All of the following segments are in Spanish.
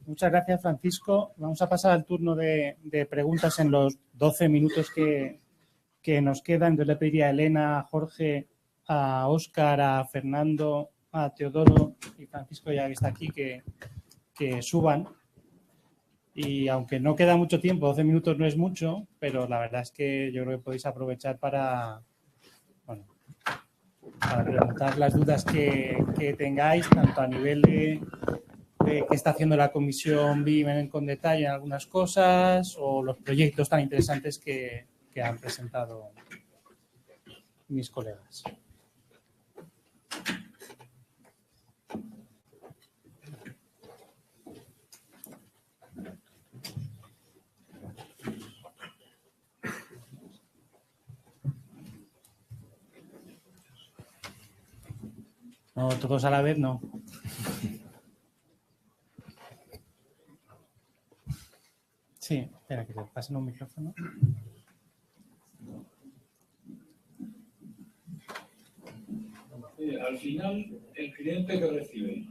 Muchas gracias, Francisco. Vamos a pasar al turno de preguntas en los 12 minutos que nos quedan. Yo le pediría a Elena, a Jorge, a Óscar, a Fernando, a Teodoro y Francisco, ya que está aquí, que suban. Y aunque no queda mucho tiempo, 12 minutos no es mucho, pero la verdad es que yo creo que podéis aprovechar para preguntar las dudas que tengáis, tanto a nivel de qué está haciendo la Comisión BIM con detalle en algunas cosas, o los proyectos tan interesantes que han presentado mis colegas. No, todos a la vez no. Sí, espera que te pasen un micrófono. Al final, el cliente que recibe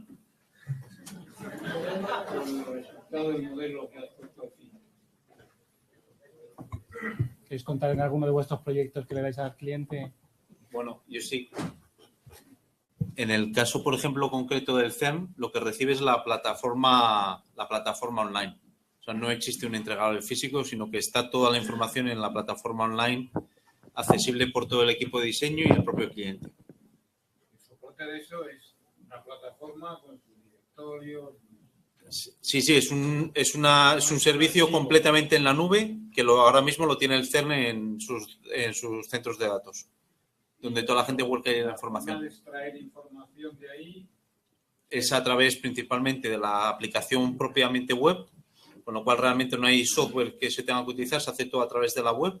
el resultado del modelo que has puesto aquí. ¿Queréis contar en alguno de vuestros proyectos que le dais al cliente? Bueno, yo sí. En el caso, por ejemplo, concreto del CERN, lo que recibe es la plataforma online. O sea, no existe un entregable físico, sino que está toda la información en la plataforma online, accesible por todo el equipo de diseño y el propio cliente. El soporte de eso es una plataforma con su directorio. Sí, es un servicio completamente en la nube que ahora mismo lo tiene el CERN en sus centros de datos, donde toda la gente vuelca la información. De extraer información de ahí es a través principalmente de la aplicación propiamente web, con lo cual realmente no hay software que se tenga que utilizar, se hace todo a través de la web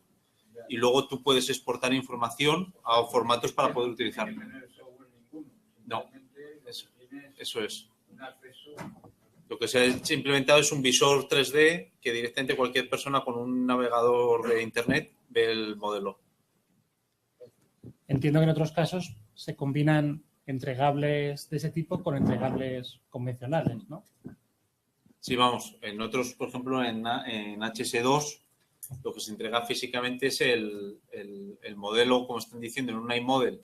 y luego tú puedes exportar información a formatos para poder utilizarlo. No, eso es. Lo que se ha implementado es un visor 3D que directamente cualquier persona con un navegador de internet ve el modelo. Entiendo que en otros casos se combinan entregables de ese tipo con entregables convencionales, ¿no? Sí, vamos. En otros, por ejemplo, en HS2, lo que se entrega físicamente es el modelo, como están diciendo, en un iModel,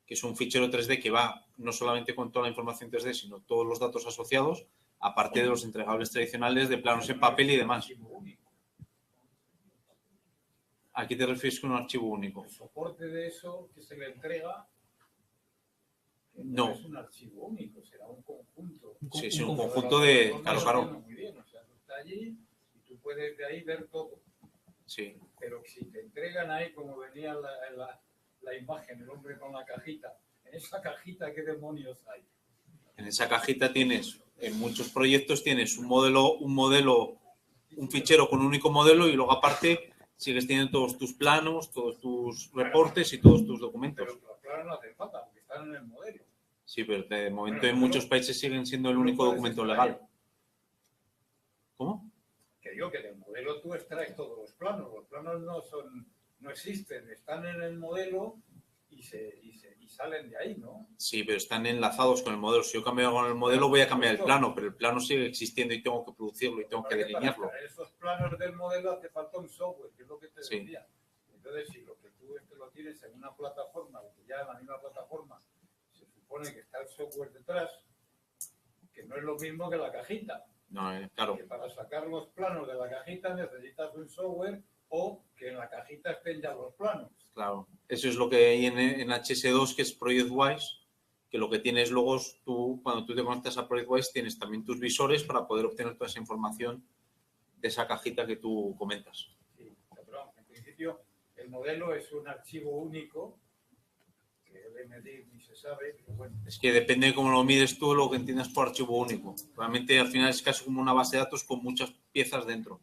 que es un fichero 3D que va no solamente con toda la información 3D, sino todos los datos asociados, aparte de los entregables tradicionales de planos en papel y demás. ¿A qué te refieres con un archivo único? El soporte de eso que se le entrega no es un archivo único, será un conjunto. Sí, es un conjunto de... Claro. Muy bien, o sea, tú estás allí y tú puedes de ahí ver todo. Sí. Pero si te entregan ahí, como venía la imagen, el hombre con la cajita, en esa cajita, ¿qué demonios hay? En esa cajita tienes, en muchos proyectos tienes un fichero con un único modelo y luego aparte sigues teniendo todos tus planos, todos tus reportes y todos tus documentos. Pero los planos no hacen falta porque están en el modelo. Sí, pero de momento en muchos países siguen siendo el único documento legal. ¿Cómo? Que digo que del modelo tú extraes todos los planos. Los planos no existen, están en el modelo y salen de ahí, ¿no? Sí, pero están enlazados con el modelo. Si yo cambio con el modelo voy a cambiar el plano, pero el plano sigue existiendo y tengo que producirlo y tengo que delinearlo. Para esos planos del modelo hace falta un software, que es lo que te decía. Entonces, si lo que tú lo tienes en una plataforma, o que ya en la misma plataforma se supone que está el software detrás, que no es lo mismo que la cajita. No, claro. Que para sacar los planos de la cajita necesitas un software o que en la cajita estén ya los planos. Claro, eso es lo que hay en HS2, que es ProjectWise, que lo que tienes luego es cuando tú te conectas a ProjectWise, tienes también tus visores para poder obtener toda esa información de esa cajita que tú comentas. Sí, pero en principio el modelo es un archivo único que debe medir ni se sabe, pero bueno. Es que depende de cómo lo mides tú, lo que entiendas por archivo único. Realmente al final es casi como una base de datos con muchas piezas dentro.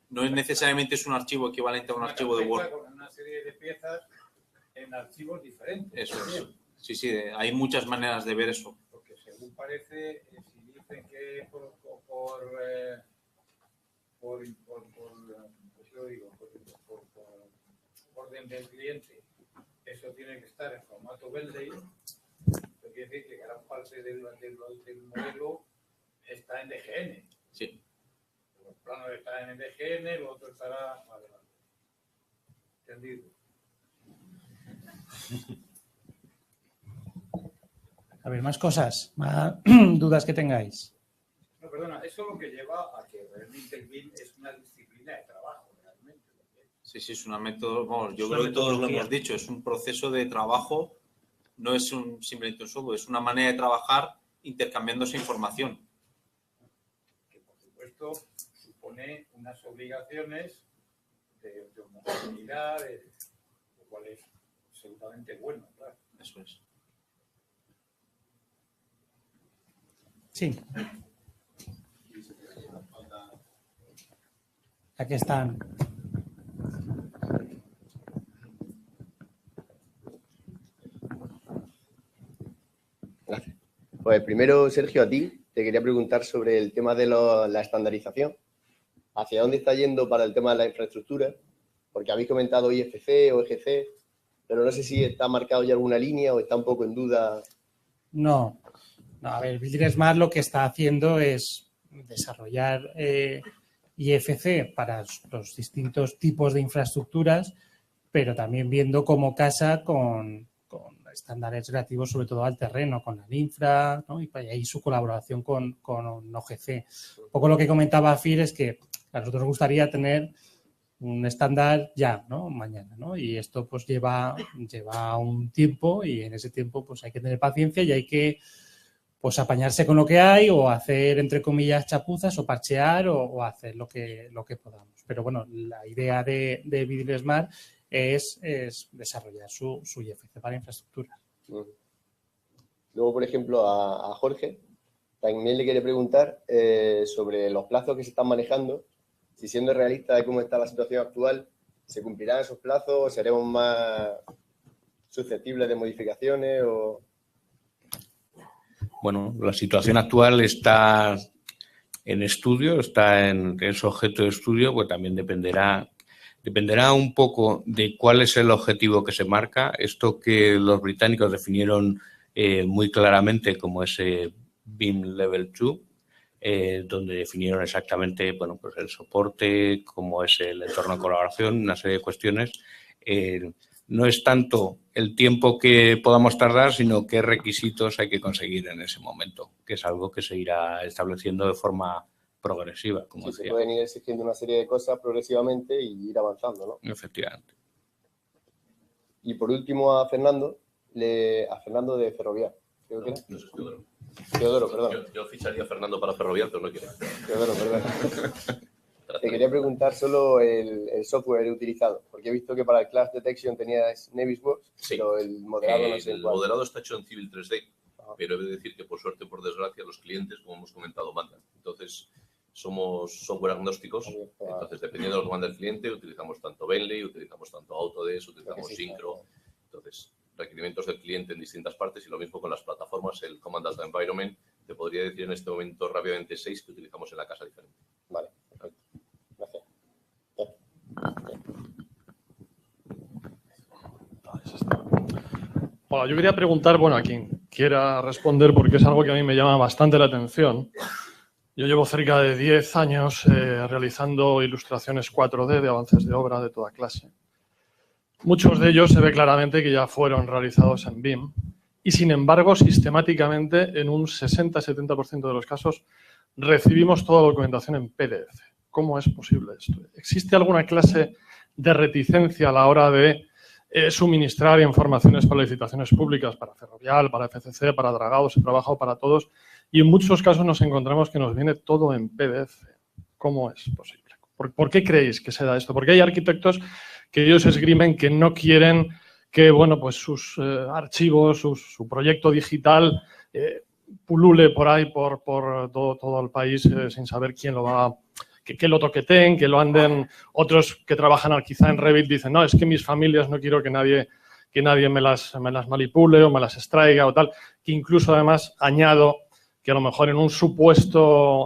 No es necesariamente un archivo equivalente a un archivo de Word. Con una serie de piezas en archivos diferentes. Eso es. Sí, hay muchas maneras de ver eso. Porque según parece, si dicen que por orden del cliente, eso tiene que estar en formato Bentley, eso quiere decir que gran parte del modelo está en DGN. Sí. estará en MDGN, el otro estará adelante. ¿Entendido? A ver, más cosas, más dudas que tengáis. No, perdona, eso es lo que lleva a que realmente el BIM es una disciplina de trabajo, realmente. Sí, es una método, vamos, yo creo que todos lo hemos dicho, es un proceso de trabajo, no es simplemente un software, es una manera de trabajar intercambiándose información. Que por supuesto supone unas obligaciones de homogeneidad, lo cual es absolutamente bueno, claro. Eso es. Sí. Aquí están. Gracias. Pues primero, Sergio, a ti te quería preguntar sobre el tema de la estandarización. ¿Hacia dónde está yendo para el tema de la infraestructura? Porque habéis comentado IFC o EGC, pero no sé si está marcado ya alguna línea o está un poco en duda. No, a ver, Builder Smart lo que está haciendo es desarrollar IFC para los distintos tipos de infraestructuras, pero también viendo cómo casa con estándares relativos sobre todo al terreno, con la infra, ¿no? Y ahí su colaboración con OGC. Un poco lo que comentaba Fir es que a nosotros nos gustaría tener un estándar ya, ¿no? Mañana, ¿no? Y esto pues lleva un tiempo y en ese tiempo pues hay que tener paciencia y hay que pues apañarse con lo que hay o hacer, entre comillas, chapuzas o parchear o hacer lo que podamos. Pero bueno, la idea de Builder Smart es desarrollar su IFC para infraestructura. Luego, por ejemplo, a Jorge, también le quería preguntar sobre los plazos que se están manejando. Si siendo realista de cómo está la situación actual, ¿se cumplirán esos plazos o seremos más susceptibles de modificaciones? Bueno, la situación actual está en estudio, es objeto de estudio, pues también dependerá un poco de cuál es el objetivo que se marca. Esto que los británicos definieron muy claramente como ese BIM Level 2, donde definieron exactamente, bueno, pues el soporte, cómo es el entorno de colaboración, una serie de cuestiones. No es tanto el tiempo que podamos tardar, sino qué requisitos hay que conseguir en ese momento, que es algo que se irá estableciendo de forma progresiva, como decía. Se pueden ir exigiendo una serie de cosas progresivamente y ir avanzando, ¿no? Efectivamente. Y por último a Fernando de Ferrovial. Creo que era. No sé, Teodoro. Teodoro, perdón. Yo ficharía a Fernando para Ferrovial, pero no quiero. Teodoro, perdón. Te quería preguntar solo el software utilizado, porque he visto que para el Clash Detection tenías Navisworks, sí, pero el modelado no sé. El modelado está hecho en Civil 3D, pero he de decir que por suerte, por desgracia, los clientes, como hemos comentado, mandan. Entonces, somos software agnósticos, entonces dependiendo de lo que manda el cliente, utilizamos tanto Bentley, utilizamos tanto Autodesk, utilizamos Syncro. Entonces, requerimientos del cliente en distintas partes y lo mismo con las plataformas, el Command Data Environment. Te podría decir en este momento rápidamente 6 que utilizamos en la casa diferente. Vale, perfecto. Gracias. Hola, yo quería preguntar, bueno, a quien quiera responder, porque es algo que a mí me llama bastante la atención. Yo llevo cerca de 10 años realizando ilustraciones 4D de avances de obra de toda clase. Muchos de ellos se ve claramente que ya fueron realizados en BIM y, sin embargo, sistemáticamente, en un 60-70% de los casos, recibimos toda la documentación en PDF. ¿Cómo es posible esto? ¿Existe alguna clase de reticencia a la hora de suministrar informaciones para licitaciones públicas, para Ferrovial, para FCC, para Dragados, he trabajado para todos, y en muchos casos nos encontramos que nos viene todo en PDF? ¿Cómo es posible? ¿Por qué creéis que se da esto? Porque hay arquitectos que ellos esgrimen que no quieren que, bueno, pues sus archivos, su proyecto digital pulule por ahí, por todo el país sin saber quién lo va a... Que lo toqueteen, que lo anden. Otros que trabajan quizá en Revit dicen, no, es que mis familias no quiero que nadie me las manipule o me las extraiga o tal. Que incluso además añado que a lo mejor en un supuesto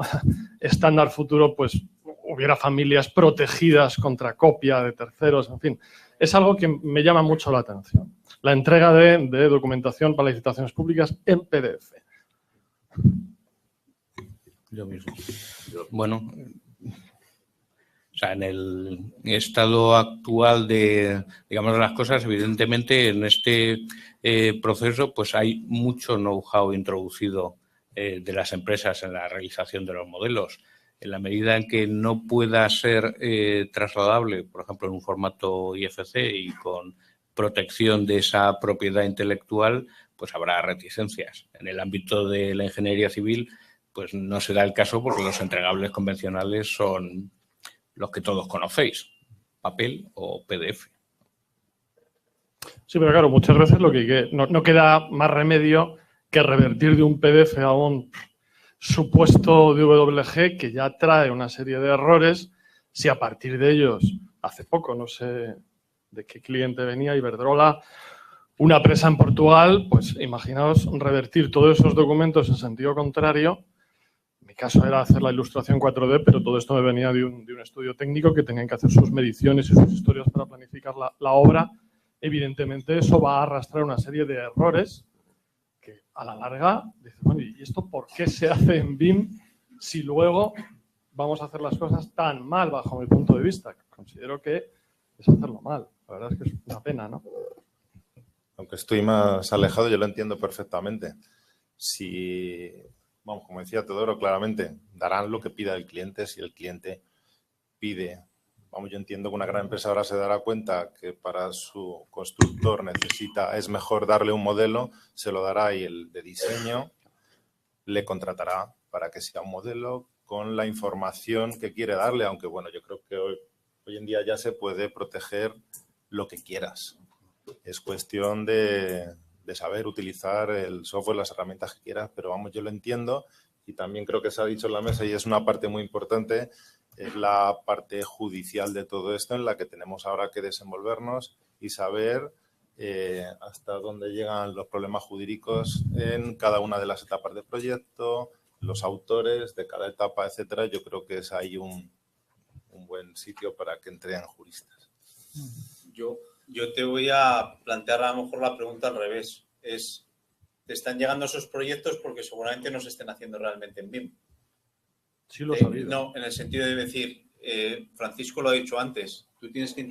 estándar futuro pues hubiera familias protegidas contra copia de terceros, en fin. Es algo que me llama mucho la atención. La entrega de documentación para licitaciones públicas en PDF. Yo mismo. Bueno... O sea, en el estado actual de, digamos, las cosas, evidentemente, en este proceso, pues hay mucho know-how introducido de las empresas en la realización de los modelos. En la medida en que no pueda ser trasladable, por ejemplo, en un formato IFC y con protección de esa propiedad intelectual, pues habrá reticencias. En el ámbito de la ingeniería civil, pues no será el caso porque los entregables convencionales son los que todos conocéis, papel o PDF. Sí, pero claro, muchas veces lo que no queda más remedio que revertir de un PDF a un supuesto DWG que ya trae una serie de errores. Si a partir de ellos, hace poco, no sé de qué cliente venía, Iberdrola, una empresa en Portugal, pues imaginaos revertir todos esos documentos en sentido contrario. En mi caso era hacer la ilustración 4D, pero todo esto me venía de un estudio técnico que tenían que hacer sus mediciones y sus historias para planificar la obra. Evidentemente eso va a arrastrar una serie de errores que a la larga dices, bueno, ¿y esto por qué se hace en BIM si luego vamos a hacer las cosas tan mal bajo mi punto de vista? Considero que es hacerlo mal. La verdad es que es una pena, ¿no? Aunque estoy más alejado, yo lo entiendo perfectamente. Si, vamos, como decía Teodoro, claramente darán lo que pida el cliente. Si el cliente pide, vamos, yo entiendo que una gran empresa ahora se dará cuenta que para su constructor es mejor darle un modelo, se lo dará y el de diseño le contratará para que sea un modelo con la información que quiere darle, aunque bueno, yo creo que hoy en día ya se puede proteger lo que quieras. Es cuestión de saber utilizar el software, las herramientas que quieras, pero vamos, yo lo entiendo y también creo que se ha dicho en la mesa y es una parte muy importante, es la parte judicial de todo esto en la que tenemos ahora que desenvolvernos y saber hasta dónde llegan los problemas jurídicos en cada una de las etapas del proyecto, los autores de cada etapa, etcétera. Yo creo que es ahí un buen sitio para que entren juristas. Yo te voy a plantear a lo mejor la pregunta al revés. ¿Te están llegando esos proyectos porque seguramente no se estén haciendo realmente en BIM? Sí lo he sabido. No, en el sentido de decir, Francisco lo ha dicho antes, tú tienes que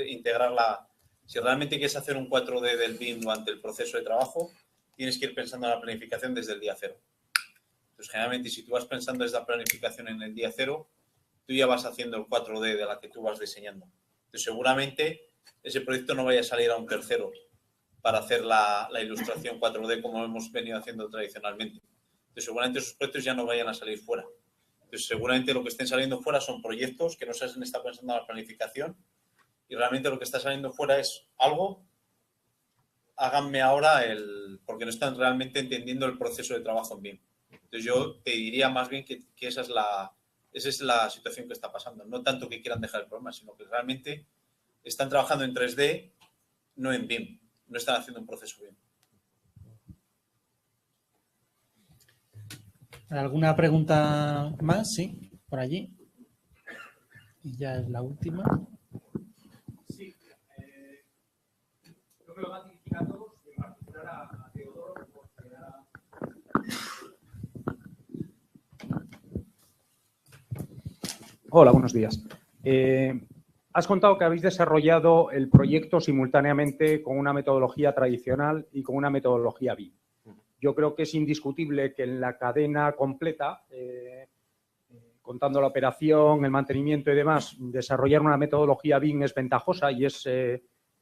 integrarla. Si realmente quieres hacer un 4D del BIM durante el proceso de trabajo, tienes que ir pensando en la planificación desde el día cero. Entonces, generalmente, si tú vas pensando desde la planificación en el día cero, tú ya vas haciendo el 4D de la que tú vas diseñando. Entonces, seguramente ese proyecto no vaya a salir a un tercero para hacer la ilustración 4D como hemos venido haciendo tradicionalmente. Entonces, seguramente esos proyectos ya no vayan a salir fuera. Entonces, seguramente lo que estén saliendo fuera son proyectos que no se han estado pensando en la planificación y realmente lo que está saliendo fuera es algo, háganme ahora porque no están realmente entendiendo el proceso de trabajo en BIM. Entonces, yo te diría más bien que esa es la situación que está pasando. No tanto que quieran dejar el programa, sino que realmente están trabajando en 3D, no en BIM. No están haciendo un proceso BIM. ¿Alguna pregunta más? Sí, por allí. Y ya es la última. Sí. Creo que lo más significativo es en particular a Teodoro, porque Hola, buenos días. Has contado que habéis desarrollado el proyecto simultáneamente con una metodología tradicional y con una metodología BIM. Yo creo que es indiscutible que en la cadena completa, contando la operación, el mantenimiento y demás, desarrollar una metodología BIM es ventajosa y es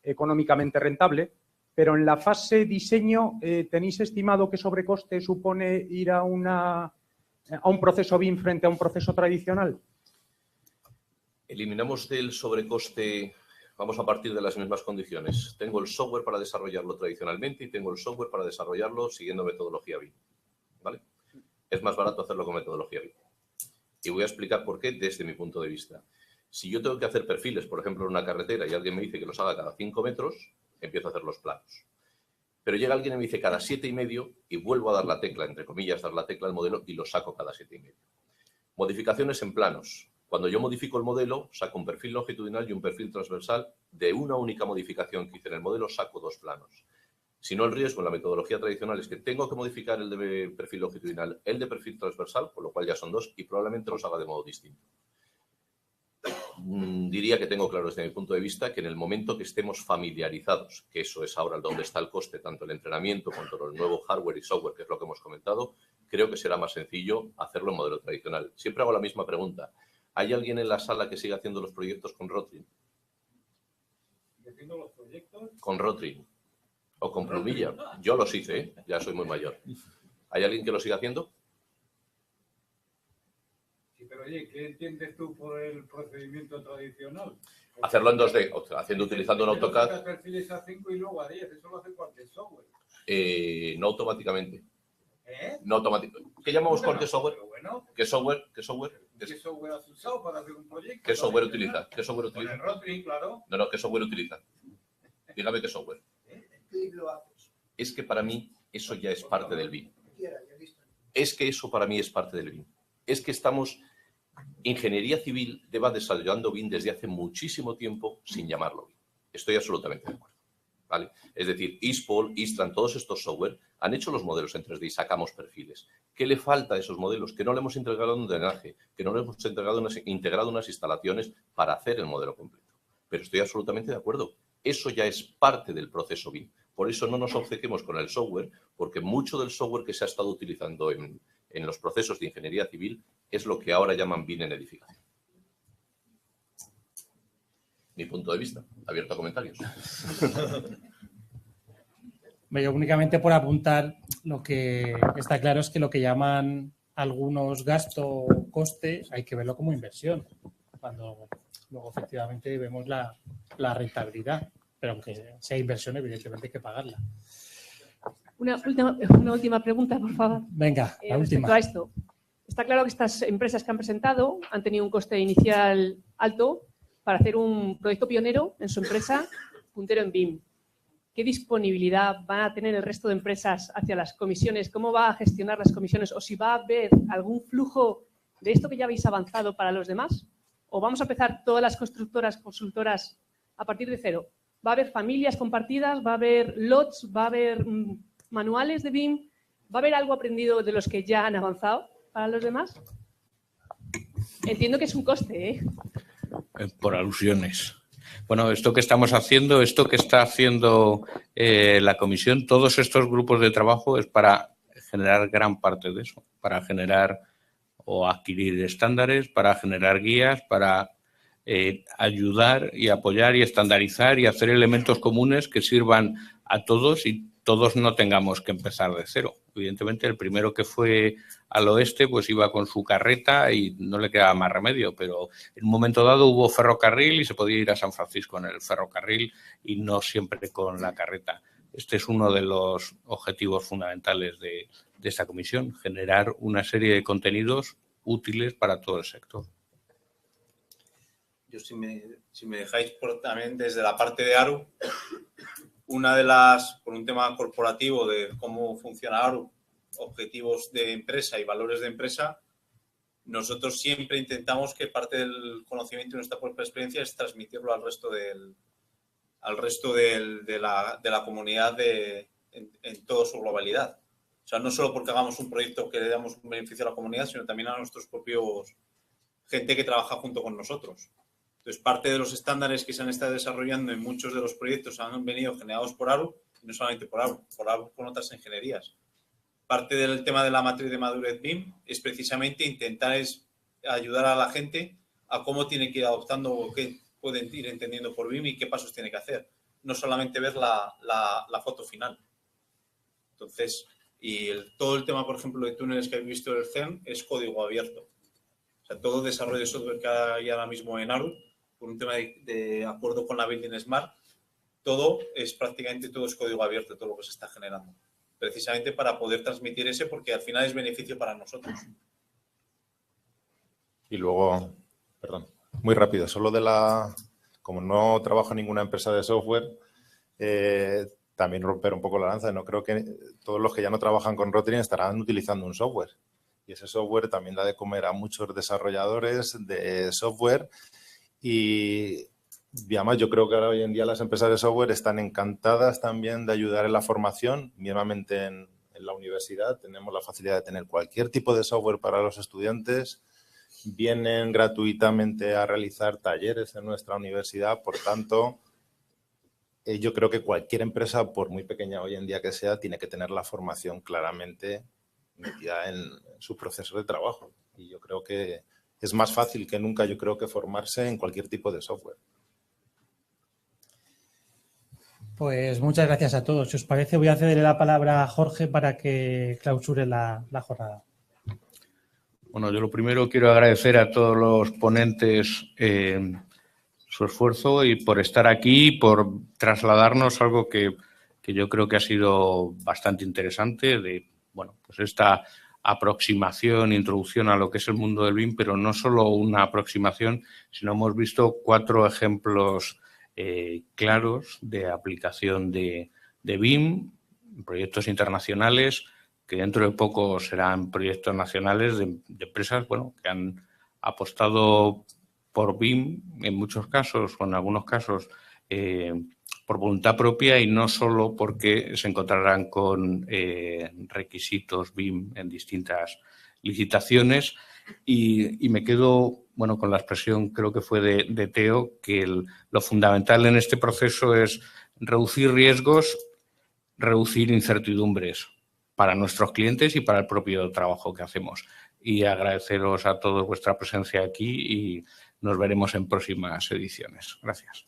económicamente rentable, pero en la fase diseño, ¿tenéis estimado qué sobrecoste supone ir a un proceso BIM frente a un proceso tradicional? Eliminamos del sobrecoste, vamos a partir de las mismas condiciones. Tengo el software para desarrollarlo tradicionalmente y tengo el software para desarrollarlo siguiendo metodología BIM. ¿Vale? Es más barato hacerlo con metodología BIM. Y voy a explicar por qué desde mi punto de vista. Si yo tengo que hacer perfiles, por ejemplo, en una carretera y alguien me dice que los haga cada 5 metros, empiezo a hacer los planos. Pero llega alguien y me dice cada 7,5 y vuelvo a dar la tecla, entre comillas, dar la tecla al modelo y lo saco cada 7,5. Modificaciones en planos. Cuando yo modifico el modelo, saco un perfil longitudinal y un perfil transversal. De una única modificación que hice en el modelo, saco 2 planos. Si no, el riesgo en la metodología tradicional es que tengo que modificar el de perfil longitudinal, el de perfil transversal, por lo cual ya son 2 y probablemente los haga de modo distinto. diría que tengo claro desde mi punto de vista que en el momento que estemos familiarizados, que eso es ahora donde está el coste, tanto el entrenamiento cuanto el nuevo hardware y software, que es lo que hemos comentado, creo que será más sencillo hacerlo en modelo tradicional. Siempre hago la misma pregunta. ¿Hay alguien en la sala que siga haciendo los proyectos con Rotring? ¿Haciendo los proyectos? Con Rotring o con plumilla. Yo los hice, ¿eh? Ya soy muy mayor. ¿Hay alguien que lo siga haciendo? Sí, pero oye, ¿qué entiendes tú por el procedimiento tradicional? Hacerlo en 2D, utilizando un AutoCAD. Perfiles a 5 y luego a 10, eso lo hace cualquier software. No automáticamente. ¿Eh? No automáticamente. ¿Qué llamamos cualquier software? Bueno, ¿Qué software? ¿Qué software? ¿qué software has usado para hacer un proyecto? ¿Qué software utiliza? ¿Qué software Con utiliza? el Rotring, claro. No, ¿qué software utiliza? Dígame qué software. Es que para mí eso ya es parte del BIM. Es que eso para mí es parte del BIM. Es que estamos... Ingeniería civil lleva desarrollando BIM desde hace muchísimo tiempo sin llamarlo BIM. Estoy absolutamente de acuerdo. ¿Vale? Es decir, ISPOL, Istran, todos estos software han hecho los modelos en 3D y sacamos perfiles. ¿Qué le falta a esos modelos? Que no le hemos integrado un drenaje, que no le hemos integrado unas instalaciones para hacer el modelo completo. Pero estoy absolutamente de acuerdo. Eso ya es parte del proceso BIM. Por eso no nos obcequemos con el software, porque mucho del software que se ha estado utilizando en los procesos de ingeniería civil es lo que ahora llaman BIM en edificación. Mi punto de vista, abierto a comentarios. Yo únicamente por apuntar, lo que está claro es que lo que llaman algunos gasto o coste hay que verlo como inversión, cuando luego efectivamente vemos la rentabilidad, pero aunque sea inversión evidentemente hay que pagarla. Una última pregunta, por favor. Venga, la respecto última. a esto. Está claro que estas empresas que han presentado han tenido un coste inicial alto para hacer un proyecto pionero en su empresa, puntero en BIM. ¿Qué disponibilidad van a tener el resto de empresas hacia las comisiones? ¿Cómo va a gestionar las comisiones? ¿O si va a haber algún flujo de esto que ya habéis avanzado para los demás? ¿O vamos a empezar todas las constructoras, consultoras a partir de cero? ¿Va a haber familias compartidas? ¿Va a haber lots? ¿Va a haber manuales de BIM? ¿Va a haber algo aprendido de los que ya han avanzado para los demás? Entiendo que es un coste, ¿eh? Por alusiones. Bueno, esto que estamos haciendo, esto que está haciendo la comisión, todos estos grupos de trabajo es para generar gran parte de eso, para generar o adquirir estándares, para generar guías, para ayudar y apoyar y estandarizar y hacer elementos comunes que sirvan a todos y todos no tengamos que empezar de cero. Evidentemente, el primero que fue al oeste pues iba con su carreta y no le quedaba más remedio, pero en un momento dado hubo ferrocarril y se podía ir a San Francisco en el ferrocarril y no siempre con la carreta. Este es uno de los objetivos fundamentales de esta comisión, generar una serie de contenidos útiles para todo el sector. Yo, si me dejáis también desde la parte de ARU, una de las, por un tema corporativo de cómo funciona ARU, objetivos de empresa y valores de empresa, nosotros siempre intentamos que parte del conocimiento y nuestra propia experiencia es transmitirlo al resto de la comunidad en toda su globalidad. O sea, no solo porque hagamos un proyecto que le damos un beneficio a la comunidad, sino también a nuestros propios gente que trabaja junto con nosotros. Entonces, parte de los estándares que se han estado desarrollando en muchos de los proyectos han venido generados por ARU, y no solamente por ARU con otras ingenierías. Parte del tema de la matriz de madurez BIM es precisamente intentar ayudar a la gente a cómo tiene que ir adoptando o qué pueden ir entendiendo por BIM y qué pasos tiene que hacer. No solamente ver la foto final. Entonces, todo el tema, por ejemplo, de túneles que habéis visto del CERN es código abierto. O sea, todo desarrollo de software que hay ahora mismo en ARU, por un tema de acuerdo con la Building Smart, prácticamente todo es código abierto, todo lo que se está generando. Precisamente para poder transmitir porque al final es beneficio para nosotros. Y luego, perdón, muy rápido, como no trabajo en ninguna empresa de software, también romper un poco la lanza. No creo que todos los que ya no trabajan con Rotring estarán utilizando un software. Y ese software también da de comer a muchos desarrolladores de software y además yo creo que ahora hoy en día las empresas de software están encantadas también de ayudar en la formación. Mismamente en la universidad tenemos la facilidad de tener cualquier tipo de software para los estudiantes vienen gratuitamente a realizar talleres en nuestra universidad. Por tanto, yo creo que cualquier empresa, por muy pequeña hoy en día que sea, tiene que tener la formación claramente metida en su proceso de trabajo. Y yo creo que es más fácil que nunca, yo creo, que formarse en cualquier tipo de software. Pues muchas gracias a todos. Si os parece, voy a cederle la palabra a Jorge para que clausure la jornada. Bueno, yo lo primero quiero agradecer a todos los ponentes su esfuerzo y por estar aquí y por trasladarnos algo que yo creo que ha sido bastante interesante de, bueno, pues esta aproximación, introducción a lo que es el mundo del BIM, pero no solo una aproximación, sino hemos visto 4 ejemplos claros de aplicación de BIM, proyectos internacionales, que dentro de poco serán proyectos nacionales de empresas, bueno, que han apostado por BIM en muchos casos, o en algunos casos, por voluntad propia y no solo porque se encontrarán con requisitos BIM en distintas licitaciones. Y me quedo, bueno, con la expresión, creo que fue de Teo, que lo fundamental en este proceso es reducir riesgos, reducir incertidumbres para nuestros clientes y para el propio trabajo que hacemos. Y agradeceros a todos vuestra presencia aquí y nos veremos en próximas ediciones. Gracias.